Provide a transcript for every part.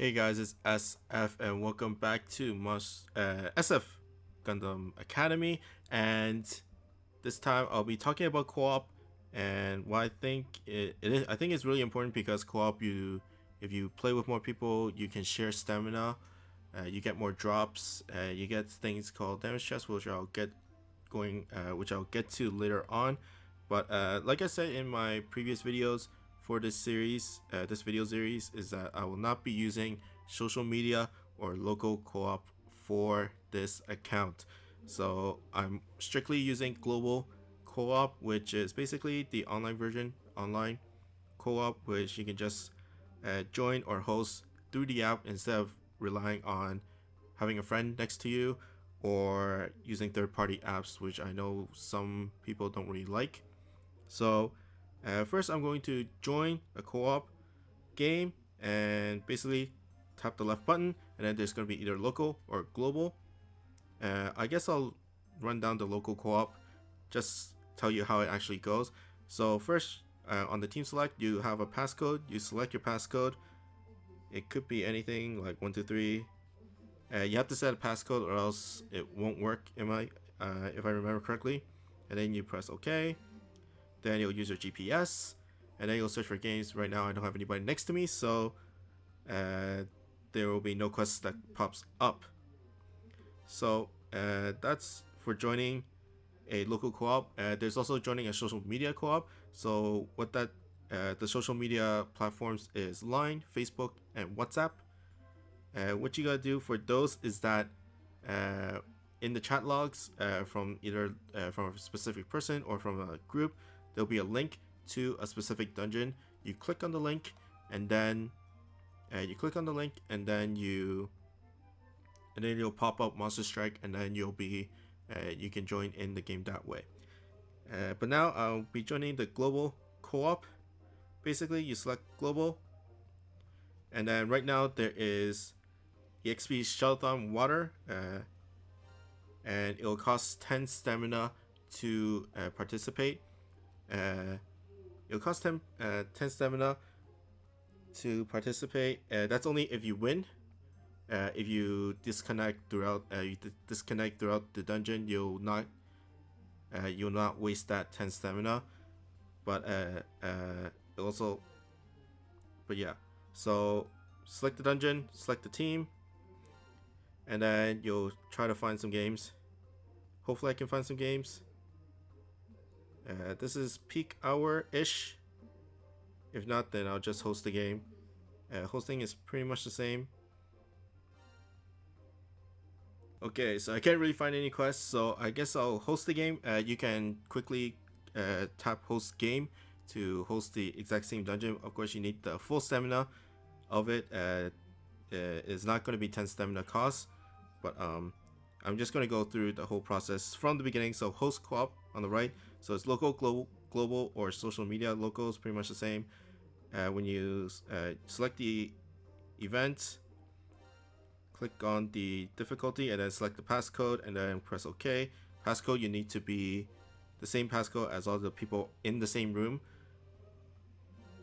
Hey guys, it's SF and welcome back to SF Gundam Academy. And this time I'll be talking about co-op and why I think it is. I think it's really important because co-op, if you play with more people, you can share stamina. You get more drops. You get things called damage chests, which which I'll get to later on. But like I said in my previous videos, for this video series, is that I will not be using social media or local co-op for this account. So I'm strictly using global co-op, which is basically the online co-op, which you can just join or host through the app instead of relying on having a friend next to you or using third-party apps, which I know some people don't really like. So first I'm going to join a co-op game and basically tap the left button, and then there's going to be either local or global. I guess I'll run down the local co-op, just tell you how it actually goes. So first on the team select, you have a passcode. You select your passcode. It could be anything like 123. You have to set a passcode or else it won't work if I remember correctly. And then you press OK. Then you'll use your GPS, and then you'll search for games. Right now I don't have anybody next to me, so there will be no quest that pops up. So that's for joining a local co-op. There's also joining a social media co-op. So what the social media platforms is Line, Facebook, and WhatsApp. What you gotta do for those is that in the chat logs from either from a specific person or from a group, there'll be a link to a specific dungeon. You click on the link, and then you'll pop up Monster Strike, and then you can join in the game that way. But now I'll be joining the global co-op. Basically, you select global, and then right now there is EXP Shelton Water, and it'll cost 10 stamina to participate. It'll cost 10 stamina to participate. That's only if you win. If you disconnect throughout the dungeon, you'll not waste that 10 stamina. But yeah. So select the dungeon, select the team, and then you'll try to find some games. Hopefully I can find some games. This is peak hour-ish. If not, then I'll just host the game. Hosting is pretty much the same. Okay, so I can't really find any quests, so I guess I'll host the game. You can quickly tap host game to host the exact same dungeon. Of course, you need the full stamina of it. It's not going to be 10 stamina cost, but I'm just going to go through the whole process from the beginning. So host co-op on the right. So it's local, global, or social media. Local is pretty much the same. When you select the event, click on the difficulty, and then select the passcode, and then press OK. Passcode, you need to be the same passcode as all the people in the same room.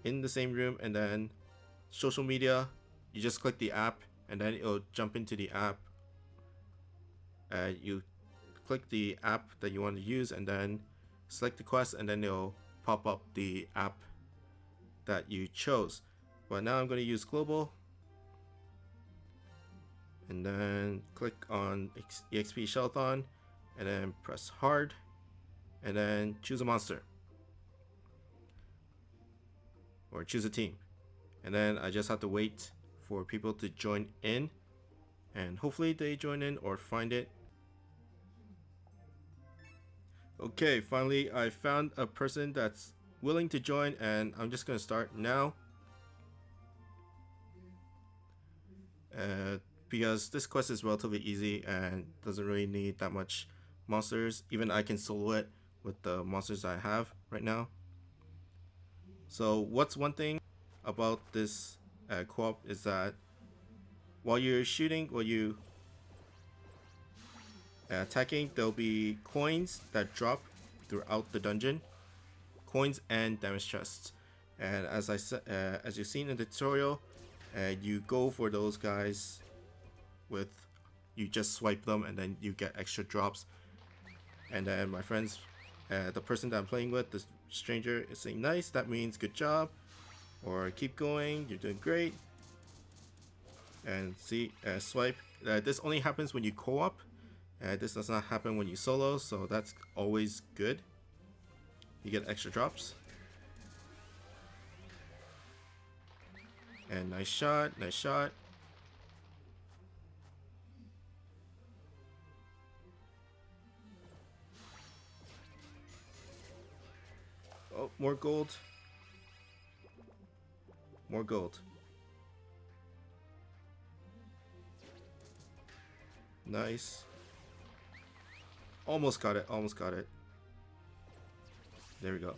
And then social media, you just click the app, and then it'll jump into the app. You click the app that you want to use, and then select the quest, and then it'll pop up the app that you chose. But now I'm going to use global, and then click on EXP Shelton, and then press hard, and then choose a monster or choose a team, and then I just have to wait for people to join in, and hopefully they join in or find it. Okay, finally I found a person that's willing to join, and I'm just gonna start now. Because this quest is relatively easy and doesn't really need that much monsters. Even I can solo it with the monsters I have right now. So what's one thing about this co-op is that while you're attacking, there'll be coins that drop throughout the dungeon, coins and damage chests. And as you've seen in the tutorial, and you go for those guys with, you just swipe them and then you get extra drops. And then my friends, the person that I'm playing with, the stranger, is saying nice, that means good job, or keep going, you're doing great. And see, swipe. This only happens when you co-op. This does not happen when you solo, so that's always good. You get extra drops. And nice shot, nice shot. Oh, more gold. More gold. Nice. Almost got it, almost got it. There we go.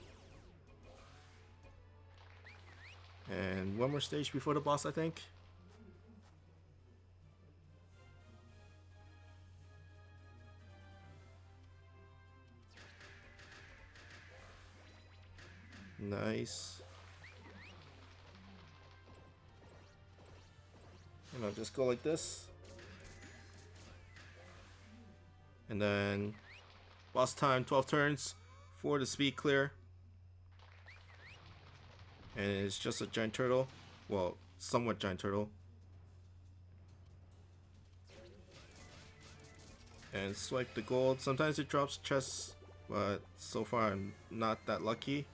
And one more stage before the boss, I think. Nice. And I'll just go like this. And then boss time, 12 turns for the speed clear. And it's just a giant turtle. Well, somewhat giant turtle. And swipe the gold. Sometimes it drops chests, but so far I'm not that lucky.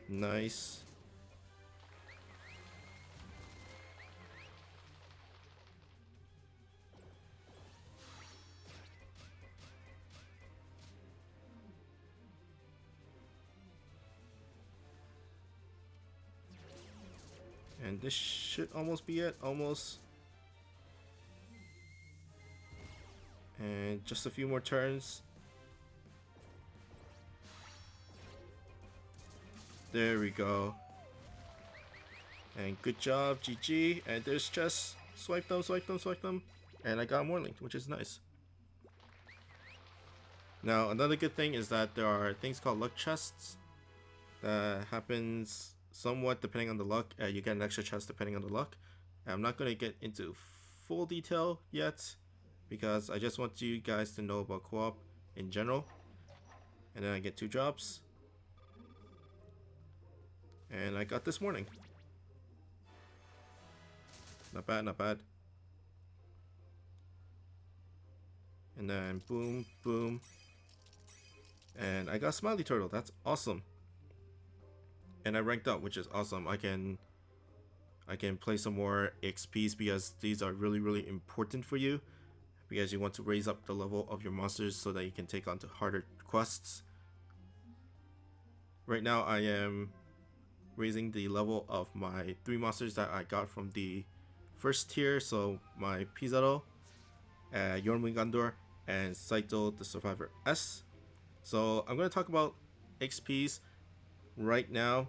Nice. And this should almost be it, almost. And just a few more turns. There we go. And good job, GG. And there's just swipe them, swipe them, swipe them. And I got more linked, which is nice. Now, another good thing is that there are things called luck chests. That happens somewhat depending on the luck. You get an extra chest depending on the luck. I'm not going to get into full detail yet, because I just want you guys to know about co-op in general. And then I get 2 drops. And I got this morning. Not bad, not bad. And then boom, boom. And I got Smiley Turtle. That's awesome. And I ranked up, which is awesome. I can play some more XPs because these are really, really important for you. Because you want to raise up the level of your monsters so that you can take on to harder quests. Right now I am raising the level of my 3 monsters that I got from the first tier. So my Pizarro, Jormungandr, and Saito the Survivor S. So I'm going to talk about XPs right now.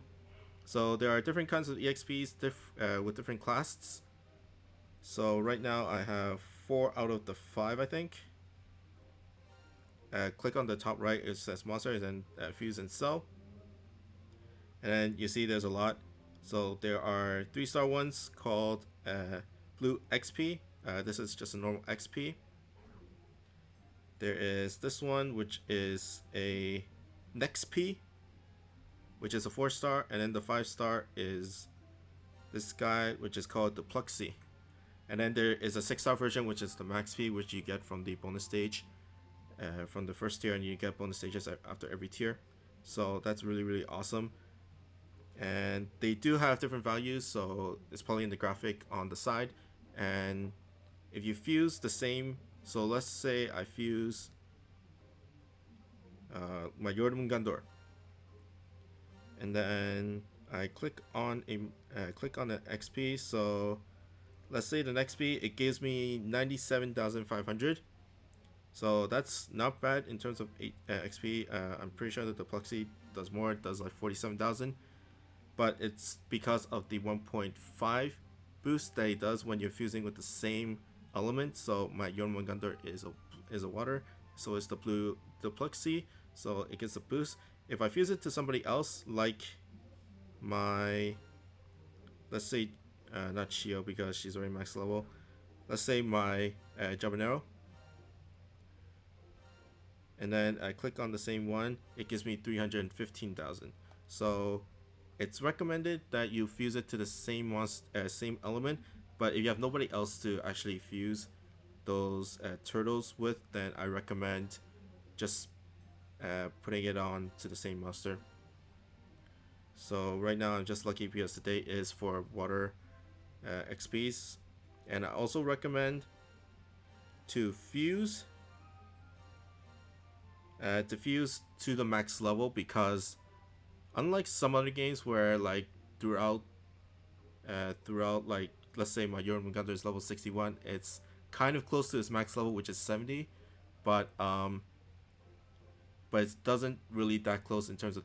So there are different kinds of EXPs with different classes. So right now I have 4 out of the 5, I think. Click on the top right, it says monsters, and fuse and sell. And then you see there's a lot. So there are 3-star ones called Blue XP. This is just a normal XP. There is this one, which is a NextP, which is a 4-star, and then the 5-star is this guy, which is called the Pluxy. And then there is a 6-star version, which is the Max P, which you get from the bonus stage from the first tier, and you get bonus stages after every tier. So that's really, really awesome. And they do have different values, so it's probably in the graphic on the side. And if you fuse the same, so let's say I fuse my Jormungandr, and then I click on an XP. So let's say the XP, it gives me 97,500. So that's not bad in terms of XP. I'm pretty sure that the Pluxy does more. It does like 47,000, but it's because of the 1.5 boost that it does when you're fusing with the same element. So my Jormungandr is a water, so it's the blue Dupluxy, so it gets a boost. If I fuse it to somebody else, like my, let's say, not Shio because she's already max level. Let's say my Jabonero, and then I click on the same one, it gives me 315,000. So it's recommended that you fuse it to the same element, but if you have nobody else to actually fuse those turtles with, then I recommend just putting it on to the same monster. So right now I'm just lucky because today is for water XPs, and I also recommend to fuse to the max level, because unlike some other games where like throughout like, let's say my Jormungandr is level 61, it's kind of close to its max level, which is 70, but it doesn't really that close in terms of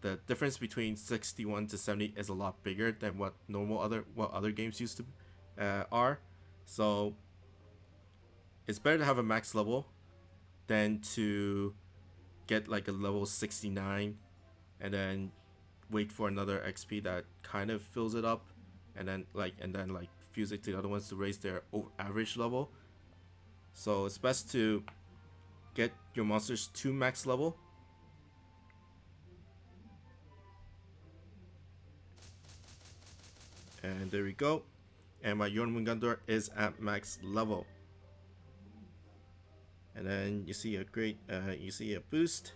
the difference between 61 to 70 is a lot bigger than what other games used to are. So it's better to have a max level than to get like a level 69 and then wait for another XP that kind of fills it up, and then fuse it to the other ones to raise their average level. So it's best to get your monsters to max level. And there we go. And my Jormungandr is at max level. And then you see a boost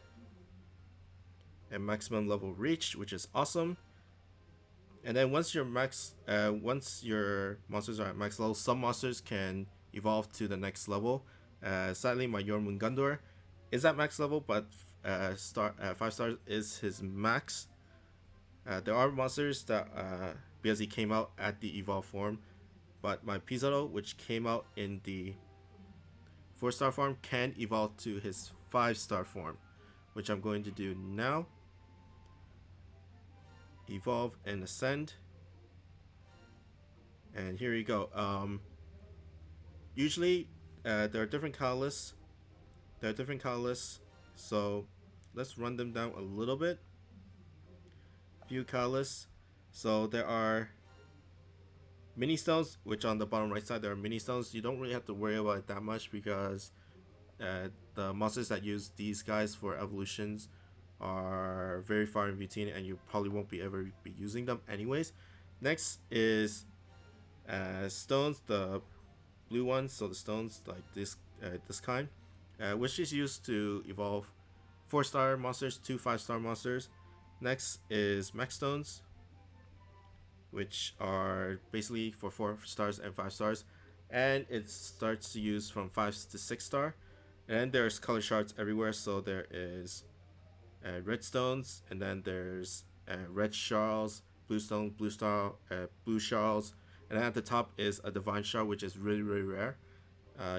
and maximum level reached, which is awesome. And then once your monsters are at max level, some monsters can evolve to the next level. Sadly, my Jormungandr is at max level, but 5 stars is his max. There are monsters that because he came out at the evolved form, but my Pizarro, which came out in the 4-star form, can evolve to his 5-star form, which I'm going to do now. Evolve and ascend, and here you go. Usually there are different colorless. So let's run them down a little bit. View colorless. So there are mini stones, which on the bottom right side there are mini stones. You don't really have to worry about it that much because the monsters that use these guys for evolutions are very far in between, and you probably won't be ever be using them anyways. Next is stones, the blue ones. So the stones like this kind, which is used to evolve 4-star monsters to 5-star monsters. Next is max stones, which are basically for 4 stars and 5 stars, and it starts to use from 5 to 6 star. And there's color shards everywhere, so there is red stones, and then there's red shards, blue stone, blue star, blue shards, and then at the top is a divine shard, which is really rare.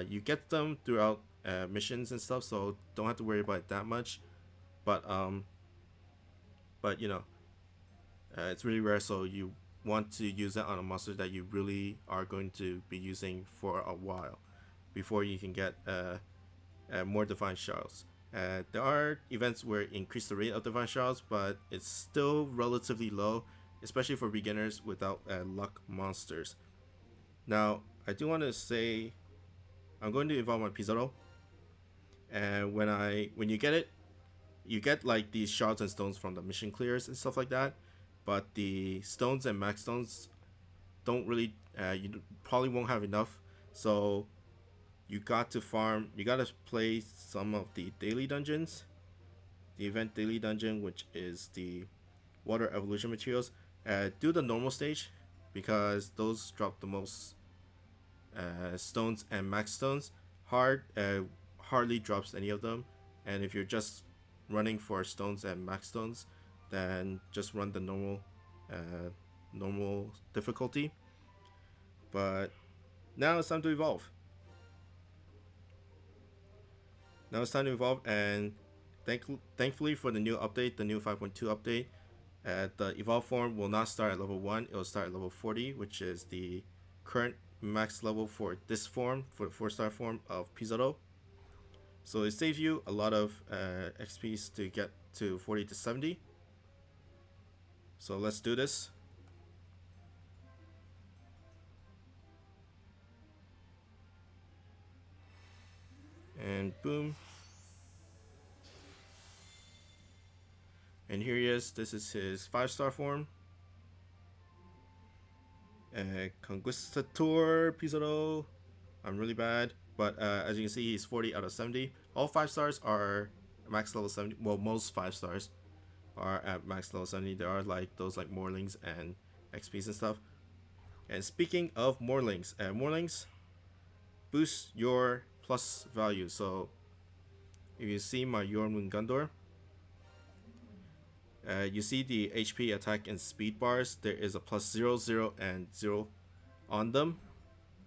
You get them throughout missions and stuff, so don't have to worry about it that much. But you know, it's really rare, so you want to use that on a monster that you really are going to be using for a while before you can get more divine shards. There are events where it increase the rate of divine shards, but it's still relatively low, especially for beginners without luck monsters. Now, I do want to say I'm going to evolve my Pizarro, and when you get it, you get like these shards and stones from the mission clears and stuff like that, but the stones and max stones don't really you probably won't have enough, so you got to play some of the daily dungeons, the event daily dungeon, which is the water evolution materials. Do the normal stage because those drop the most stones and max stones. Hardly drops any of them, and if you're just running for stones and max stones, then just run the normal difficulty. But now it's time to evolve. And thankfully for the new update, the new 5.2 update, the evolve form will not start at level 1, it will start at level 40, which is the current max level for this form, for the 4-star form of Pizarro. So it saves you a lot of XPs to get to 40 to 70. So let's do this. And boom. And here he is. This is his 5-star form. Conquistador Pizarro. I'm really bad, but as you can see, he's 40 out of 70. All 5 stars are max level 70. Well, most 5 stars are at max level 70. There are like those like Morlings and XPs and stuff. And speaking of Morlings, Morlings boost your plus value. So if you see my Jormungandr, you see the HP, attack, and speed bars. There is a plus 0, 0, and 0 on them.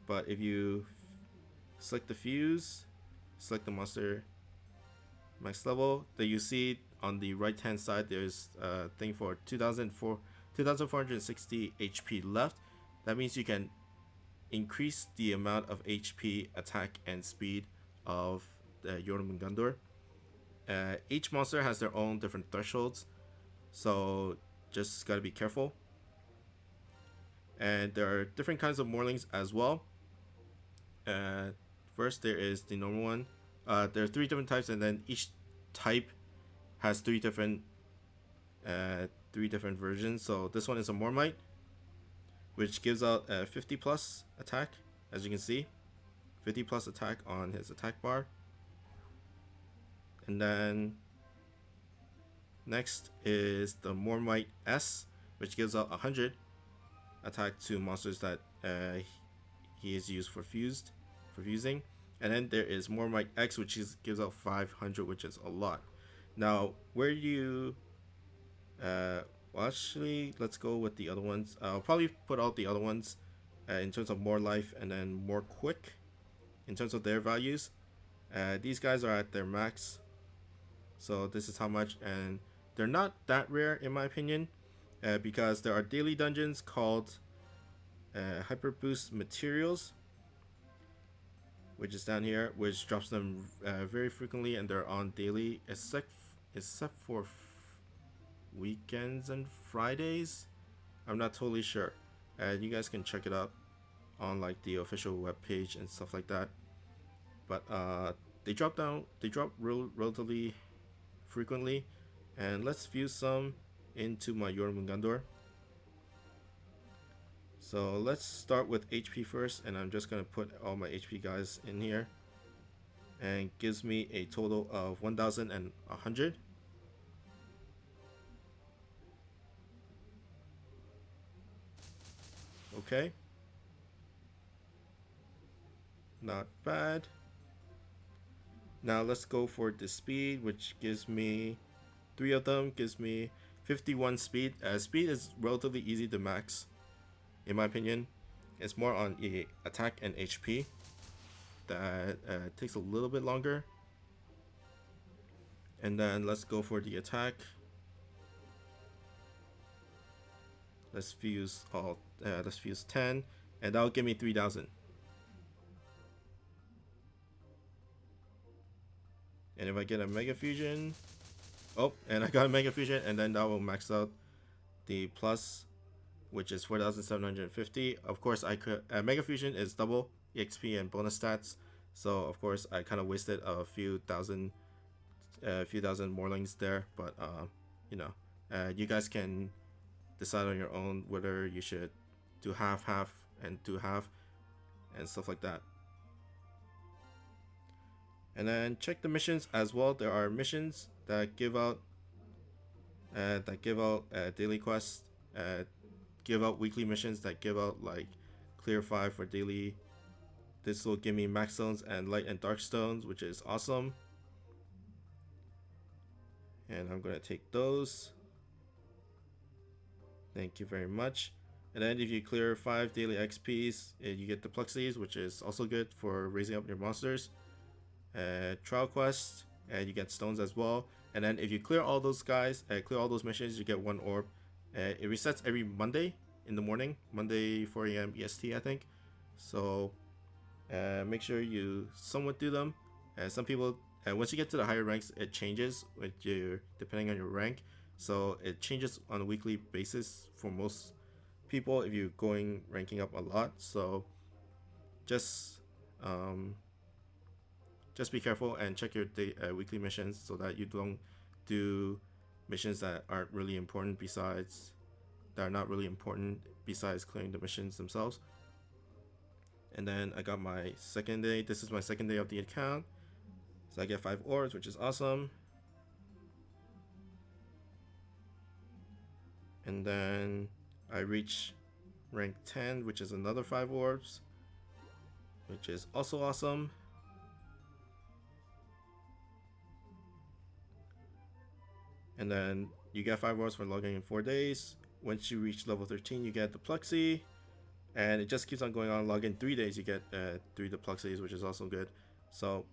But if you select the fuse, select the monster max level, then you see on the right hand side there's a thing for 2460 HP left. That means you can increase the amount of HP, attack, and speed of the Jormungandr. Each monster has their own different thresholds, so just gotta be careful. And there are different kinds of Morlings as well. First, there is the normal one. There are 3 different types, and then each type has 3 different versions. So this one is a Mormite, which gives out a 50 plus attack, as you can see, 50 plus attack on his attack bar. And then next is the Mormite S, which gives out 100 attack to monsters that he is used for fusing. And then there is Mormite X, which gives out 500, which is a lot. Now, where you well, actually, let's go with the other ones. I'll probably put out the other ones in terms of more life and then more quick in terms of their values. These guys are at their max, so this is how much, and they're not that rare in my opinion, because there are daily dungeons called Hyper Boost Materials, which is down here, which drops them very frequently, and they're on daily, except for weekends and Fridays. I'm not totally sure. You guys can check it out on like the official web page and stuff like that. But they drop relatively frequently. And let's fuse some into my Jormungandr. So let's start with HP first, and I'm just gonna put all my HP guys in here, and gives me a total of 1,100. Okay, not bad. Now let's go for the speed, which gives me 3 of them, gives me 51 speed. Speed is relatively easy to max, in my opinion. It's more on the attack and HP that takes a little bit longer. And then let's go for the attack. Let's fuse 10, and that'll give me 3,000. And if I get a Mega Fusion, oh, and I got a Mega Fusion, and then that will max out the plus, which is 4,750. Of course, I could Mega Fusion is double EXP and bonus stats, so of course I kind of wasted a few thousand Morlings there. But you know, you guys can decide on your own whether you should do half and do half and stuff like that. And then check the missions as well. There are missions that give out daily quests, give out weekly missions that give out like clear 5 for daily. This will give me max stones and light and dark stones, which is awesome. And I'm gonna take those. Thank you very much. And then if you clear 5 daily XPs, you get the Plexies, which is also good for raising up your monsters. Trial quest, and you get stones as well. And then if you clear all those guys, clear all those missions, you get 1 orb. It resets every Monday in the morning, Monday 4 a.m. EST, I think. So make sure you somewhat do them. Some people, once you get to the higher ranks, it changes with your depending on your rank. So it changes on a weekly basis for most people if you're going ranking up a lot. So just be careful and check your weekly missions so that you don't do missions that aren't really important that are not really important besides clearing the missions themselves. And then I got my second day. This is my second day of the account. So I get 5 orbs, which is awesome. And then I reach rank 10, which is another 5 orbs, which is also awesome. And then you get 5 orbs for logging in 4 days. Once you reach level 13, you get the Pluxy. And it just keeps on going on. Log in 3 days, you get 3 the Pluxies, which is also good. So,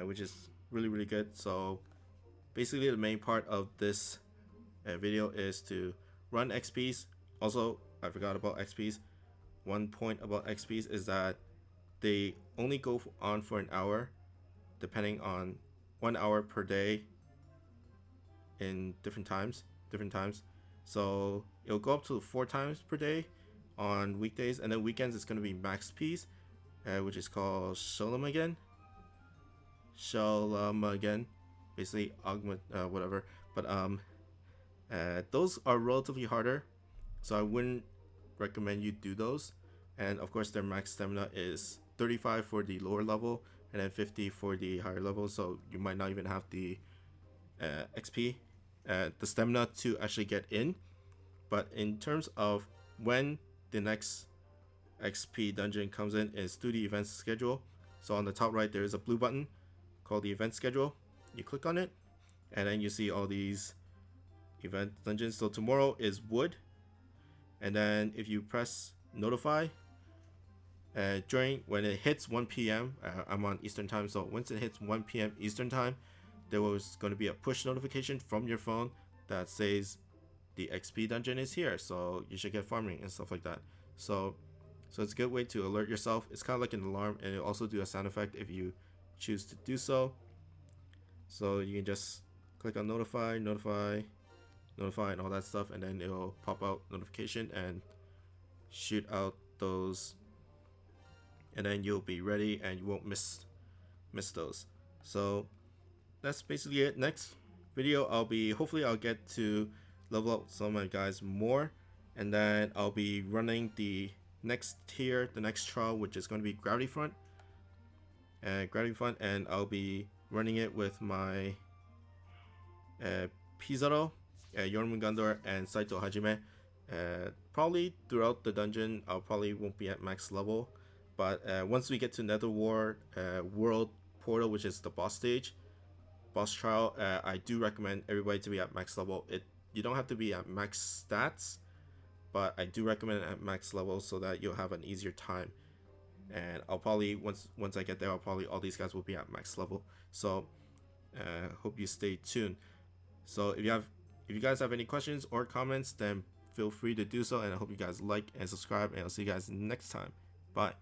which is really, really good. So, basically the main part of this video is to run XPs. Also, I forgot about XPs. One point about XPs is that they only go on for an hour, depending on 1 hour per day in different times. So it'll go up to 4 times per day on weekdays, and then weekends it's going to be max P's, which is called Shalom again, basically augment whatever. But those are relatively harder, so I wouldn't recommend you do those. And of course their max stamina is 35 for the lower level and then 50 for the higher level, so you might not even have the XP, the stamina to actually get in. But in terms of when the next XP dungeon comes in is through the event schedule. So on the top right there is a blue button called the event schedule. You click on it and then you see all these event dungeons. So tomorrow is wood, and then if you press notify when it hits 1 p.m. I'm on Eastern time, so once it hits 1 p.m. Eastern time, there was going to be a push notification from your phone that says the XP dungeon is here, so you should get farming and stuff like that. So it's a good way to alert yourself. It's kind of like an alarm, and it'll also do a sound effect if you choose to do so. So you can just click on notify, and all that stuff, and then it'll pop out notification and shoot out those, and then you'll be ready and you won't miss those. So that's basically it. Next video hopefully I'll get to level up some of my guys more, and then I'll be running the next tier, the next trial, which is going to be Gravity Front, and I'll be running it with my Pizarro, Jormungandr, and Saito Hajime. Probably throughout the dungeon I'll probably won't be at max level, but once we get to Nether War World Portal, which is the boss trial, I do recommend everybody to be at max level. You don't have to be at max stats, but I do recommend it at max level so that you'll have an easier time. And I'll probably once I get there, all these guys will be at max level. So hope you stay tuned. So if you guys have any questions or comments, then feel free to do so, and I hope you guys like and subscribe, and I'll see you guys next time. Bye.